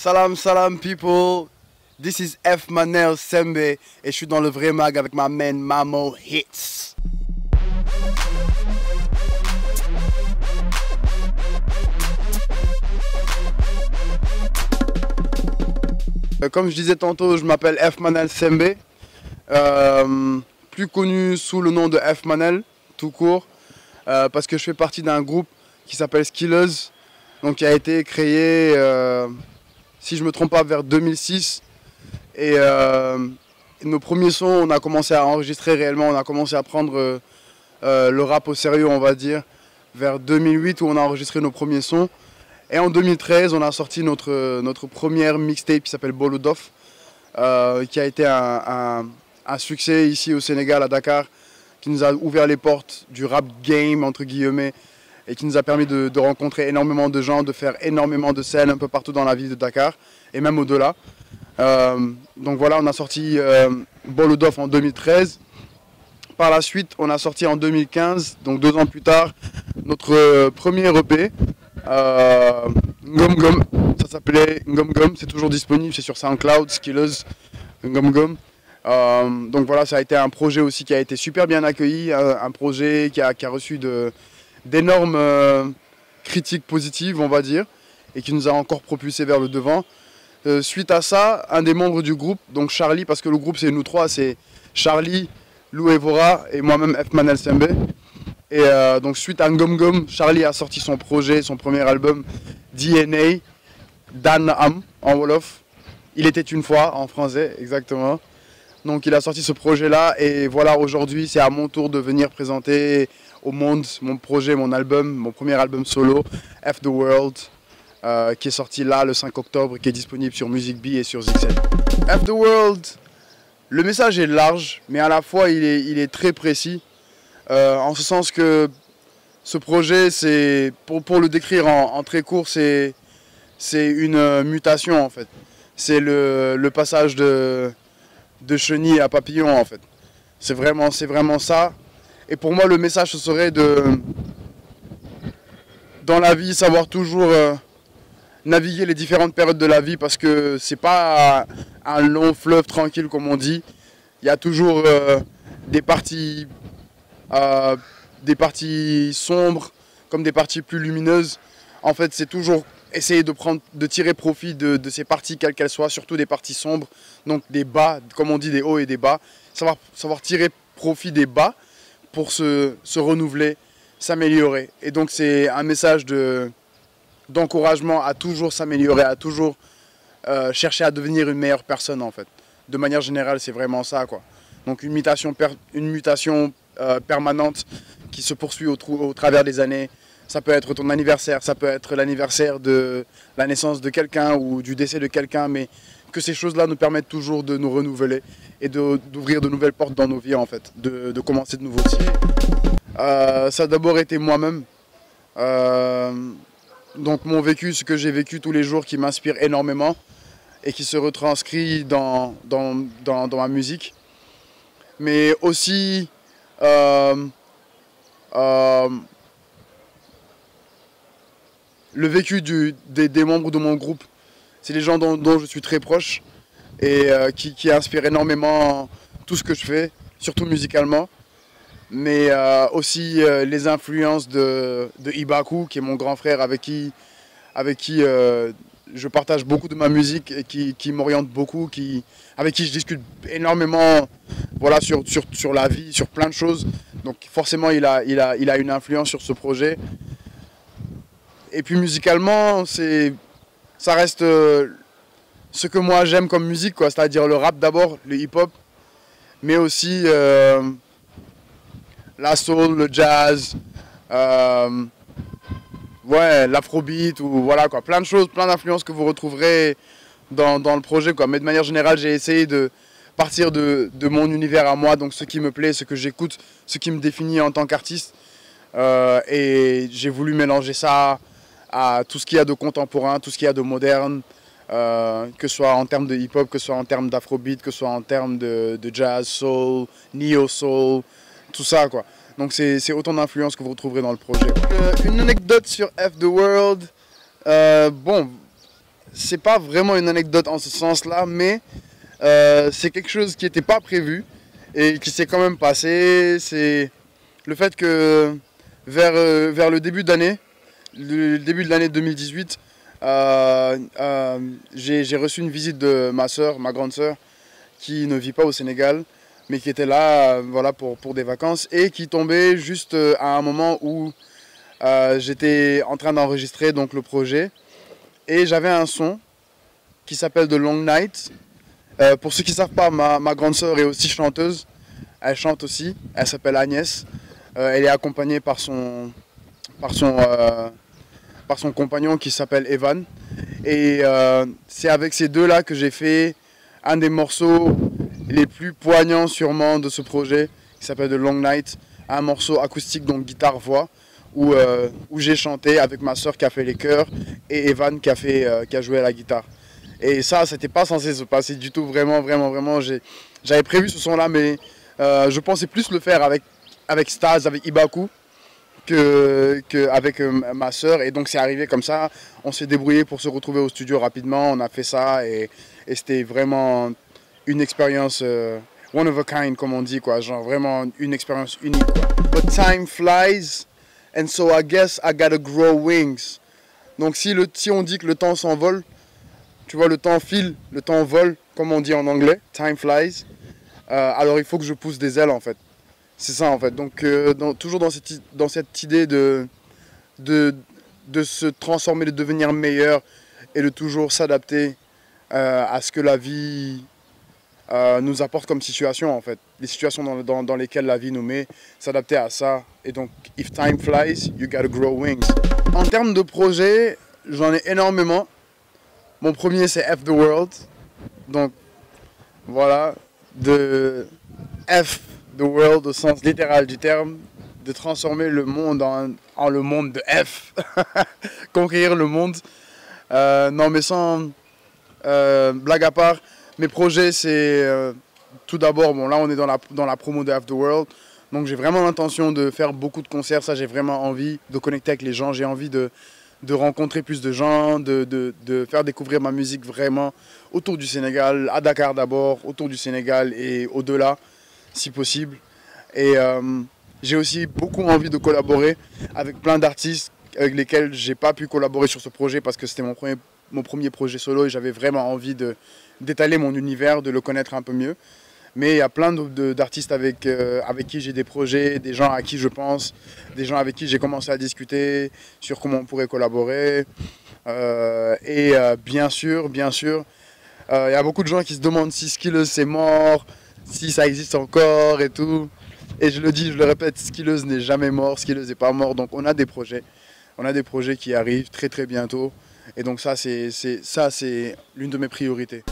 Salam salam people, this is F Manel Sembe et je suis dans le vrai mag avec ma man Mamo Hits. Comme je disais tantôt, je m'appelle F Manel Sembe, plus connu sous le nom de F Manel, tout court, parce que je fais partie d'un groupe qui s'appelle Skillers, donc qui a été créé, si je ne me trompe pas, vers 2006. Et nos premiers sons, on a commencé à enregistrer réellement, on a commencé à prendre le rap au sérieux, on va dire, vers 2008 où on a enregistré nos premiers sons. Et en 2013, on a sorti notre première mixtape qui s'appelle Bolodof, qui a été un succès ici au Sénégal, à Dakar, qui nous a ouvert les portes du rap game, entre guillemets, et qui nous a permis de rencontrer énormément de gens, de faire énormément de scènes un peu partout dans la ville de Dakar, et même au-delà. Donc voilà, on a sorti Bolodof en 2013. Par la suite, on a sorti en 2015, donc 2 ans plus tard, notre premier EP. Ngom Ngom, ça s'appelait Ngom Ngom, c'est toujours disponible, c'est sur SoundCloud, Skillers, Ngom Ngom. Donc voilà, ça a été un projet aussi qui a été super bien accueilli, un projet qui a reçu d'énormes critiques positives, on va dire, et qui nous a encore propulsé vers le devant. Suite à ça, un des membres du groupe, donc Charlie, parce que le groupe c'est nous trois, c'est Charlie, Lou Evora et moi-même F Manel Sembe. Et donc suite à Ngom Ngom, Charlie a sorti son projet, son premier album DNA, Dan Am en Wolof. Il était une fois en français, exactement. Donc il a sorti ce projet-là et voilà, aujourd'hui c'est à mon tour de venir présenter au monde mon projet, mon album, mon premier album solo, F The World, qui est sorti là le 5 octobre, qui est disponible sur Music Bee et sur Zixel. F The World, le message est large, mais à la fois il est très précis. En ce sens que ce projet, c'est pour le décrire en très court, c'est une mutation en fait. C'est le passage de chenille à papillon en fait. C'est vraiment ça. Et pour moi, le message ce serait dans la vie, savoir toujours naviguer les différentes périodes de la vie, parce que c'est pas un long fleuve tranquille comme on dit. Il y a toujours des parties sombres comme des parties plus lumineuses. En fait, c'est toujours essayer de tirer profit de ces parties, quelles qu'elles soient, surtout des parties sombres, donc des bas, comme on dit, des hauts et des bas. Savoir tirer profit des bas pour se renouveler, s'améliorer. Et donc c'est un message d'encouragement à toujours s'améliorer, à toujours chercher à devenir une meilleure personne en fait. De manière générale, c'est vraiment ça, quoi. Donc une mutation permanente qui se poursuit au travers des années. Ça peut être ton anniversaire, ça peut être l'anniversaire de la naissance de quelqu'un ou du décès de quelqu'un, mais que ces choses-là nous permettent toujours de nous renouveler et d'ouvrir de nouvelles portes dans nos vies en fait, de commencer de nouveaux cycles. Ça a d'abord été moi-même. Donc mon vécu, ce que j'ai vécu tous les jours qui m'inspire énormément et qui se retranscrit dans ma musique. Mais aussi le vécu des membres de mon groupe. C'est des gens dont je suis très proche et qui inspirent énormément tout ce que je fais, surtout musicalement. Mais aussi les influences de Ibaku, qui est mon grand frère avec qui je partage beaucoup de ma musique et qui m'oriente beaucoup, avec qui je discute énormément, voilà, sur la vie, sur plein de choses. Donc forcément il a une influence sur ce projet. Et puis musicalement, ça reste ce que moi j'aime comme musique, quoi, c'est-à-dire le rap d'abord, le hip-hop, mais aussi la soul, le jazz, ouais, l'afrobeat, ou voilà quoi, plein de choses, plein d'influences que vous retrouverez dans le projet, quoi. Mais de manière générale, j'ai essayé de partir de mon univers à moi, donc ce qui me plaît, ce que j'écoute, ce qui me définit en tant qu'artiste, et j'ai voulu mélanger ça à tout ce qu'il y a de contemporain, tout ce qu'il y a de moderne, que ce soit en termes de hip-hop, que ce soit en termes d'afrobeat, que ce soit en termes de jazz, soul, neo-soul, tout ça, quoi. Donc c'est autant d'influences que vous retrouverez dans le projet. Une anecdote sur F The World, bon, c'est pas vraiment une anecdote en ce sens-là, mais c'est quelque chose qui n'était pas prévu et qui s'est quand même passé. C'est le fait que vers le début d'année, le début de l'année 2018, j'ai reçu une visite de ma soeur, ma grande soeur, qui ne vit pas au Sénégal, mais qui était là voilà, pour des vacances et qui tombait juste à un moment où j'étais en train d'enregistrer donc, le projet et j'avais un son qui s'appelle The Long Night. Pour ceux qui ne savent pas, ma grande sœur est aussi chanteuse, elle chante aussi, elle s'appelle Agnès, elle est accompagnée par son compagnon qui s'appelle Evan et c'est avec ces deux-là que j'ai fait un des morceaux les plus poignants sûrement de ce projet qui s'appelle The Long Night, un morceau acoustique donc guitare-voix où j'ai chanté avec ma soeur qui a fait les chœurs et Evan qui a joué à la guitare. Et ça, c'était pas censé se passer du tout, vraiment. J'avais prévu ce son-là, mais je pensais plus le faire avec Staz, avec Ibaku, qu'avec ma soeur. Et donc c'est arrivé comme ça, on s'est débrouillé pour se retrouver au studio rapidement, on a fait ça et c'était vraiment une expérience one of a kind comme on dit quoi, genre vraiment une expérience unique quoi. But time flies and so I guess I gotta grow wings. Donc si on dit que le temps s'envole, tu vois le temps file, le temps vole comme on dit en anglais, time flies, alors il faut que je pousse des ailes en fait. C'est ça en fait, donc toujours dans cette idée de se transformer, de devenir meilleur et de toujours s'adapter à ce que la vie nous apporte comme situation en fait. Les situations dans lesquelles la vie nous met, s'adapter à ça. Et donc, if time flies, you gotta grow wings. En termes de projets, j'en ai énormément. Mon premier c'est F the World. Donc voilà, de F the World au sens littéral du terme, de transformer le monde en le monde de F. Conquérir le monde. Non mais sans blague à part, mes projets c'est tout d'abord, bon là on est dans la promo de F the World, donc j'ai vraiment l'intention de faire beaucoup de concerts, ça j'ai vraiment envie de connecter avec les gens, j'ai envie de rencontrer plus de gens, de faire découvrir ma musique vraiment autour du Sénégal, à Dakar d'abord, autour du Sénégal et au-delà si possible. Et j'ai aussi beaucoup envie de collaborer avec plein d'artistes avec lesquels j'ai pas pu collaborer sur ce projet parce que c'était mon premier projet solo et j'avais vraiment envie d'étaler mon univers, de le connaître un peu mieux. Mais il y a plein d'artistes avec qui j'ai des projets, des gens à qui je pense, des gens avec qui j'ai commencé à discuter sur comment on pourrait collaborer. Bien sûr, il y a beaucoup de gens qui se demandent si Skilleuz c'est mort, si ça existe encore et tout. Et je le dis, je le répète, Skilleuz n'est jamais mort, Skilleuz n'est pas mort. Donc on a des projets qui arrivent très très bientôt. Et donc ça c'est l'une de mes priorités.